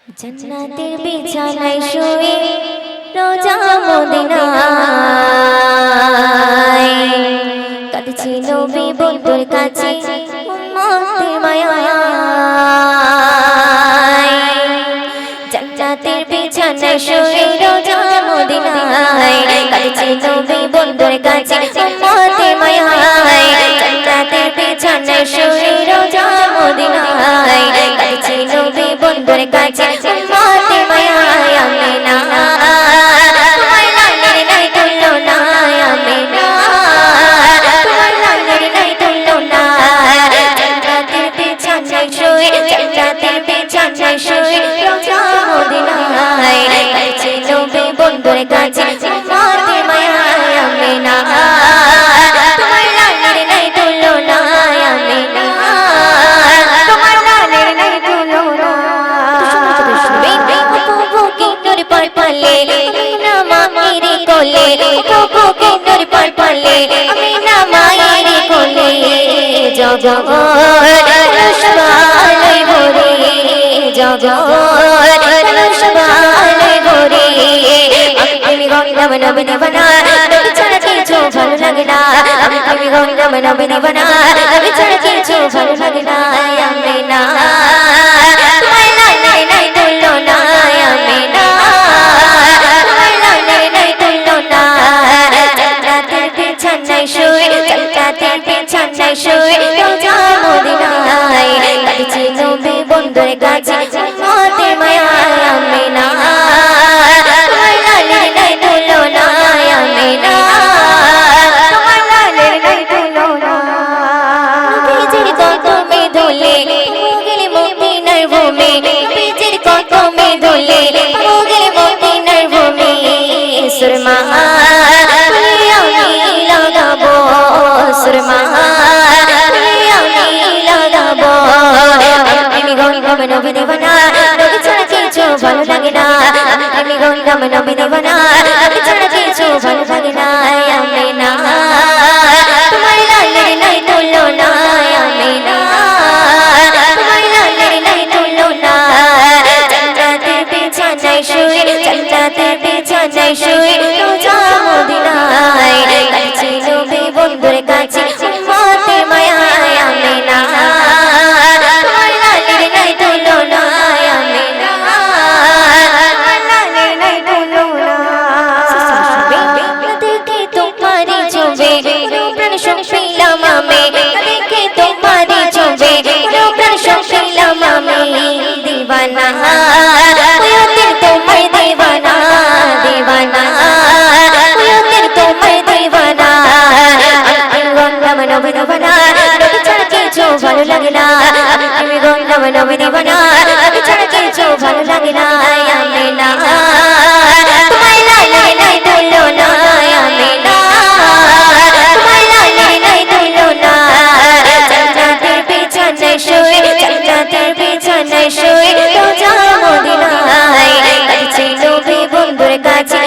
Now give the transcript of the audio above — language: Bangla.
জান্নাতের বিছানায় শুয়ে রোজা মদিনায় কাঁদছে নবী বন্ধুর কাছে উম্মতের মায়ায়। জান্নাতের বিছানায় শুয়ে রোজা মদিনায় কাঁদছে নবী বন্ধুর কাছে উম্মতের মায়ায়। জান্নাতের বিছানায় শুয়ে রোজা মদিনায় কাঁদছে নবী বন্ধুর কাছে উম্মতের মায়ায়। আমিনা তোমার লালের নাই তুলনা, আমিনা তোমার লালের নাই তুলনা। জান্নাতের বিছানায় শুয়ে, জান্নাতের বিছানায় শুয়ে রোজা মদিনায় কাঁদছে নবী বন্ধুর কাছে উম্মতের মায়ায়। আমিনা তোমার লালের নাই তুলনা, আমিনা তোমার লালের নাই তুলনা। পালে আমিনা মায়ের কোলে, বুকের পালে আমিনা মায়ের কোলে। জগৎ রসবালে ভরে, জগৎ রসবালে ভরে। আমি গঙ্গা নবী নিবানা, নবী ছাড়া কিছু ভালো লাগে না। আমি গঙ্গা নবী নিবানা, নবী ছাড়া কিছু ভালো লাগে না। আমিনা তোমার লালের নাই তুলনা, আমিনা তোমার লালের নাই তুলনা। জান্নাতের বিছানায় শুয়ে, জান্নাতের বিছানায় শুয়ে রোজা মদিনায় কাঁদছে নবী বন্ধুর কাছে উম্মতের মায়ায়। আমিনা তোমার লালের নাই তুলনা, আমিনা তোমার লালের নাই তুলনা। নবীজির কদমে ধুলে গেলে মদিনার ভূমি, নবীজির কদমে ধুলে গেলে মদিনার ভূমি। সুরমা আমি লাগাবো, সুরমা আমি লাগাবো। আমি গঙ্গা নবী নিবানা, নবী ছাড়া কিছু ভালো লাগে না। আমি গঙ্গা নবী নিবানা, নবী ছাড়া কিছু ভালো লাগে না। আমিনা তোমার লালের নাই তুলনা, আমিনা তোমার লালের নাই তুলনা। জান্নাতের বিছানায় শুয়ে, জান্নাতের বিছানায় শুয়ে রোজা মদিনায় কাঁদছে নবী বন্ধুর কাছে উম্মতের মায়ায়। আমিনা তোমার লালের নাই তুলনা, আমিনা তোমার লালের নাই তুলনা। দেখে তোমারি ছবি প্রাণ শুনলাম আমি, দেখে তোমারি ছবি প্রাণ শুনলাম আমি। দিওয়ানা ওদের তোমায় দিওয়ানা, দিওয়ানা ওদের তোমায় দিওয়ানা। আমি গঙ্গা নবী নিবানা, নবী ছাড়া কিছু ভালো লাগে না। আমি গঙ্গা নবী নিবানা, নবী ছাড়া কিছু ভালো লাগে না। আমিনা তোমার লালের নাই তুলনা, আমিনা তোমার লালের নাই তুলনা। জান্নাতের বিছানায় শুয়ে, জান্নাতের বিছানায় শুয়ে রোজা মদিনায় কাঁদছে নবী বন্ধুর কাছে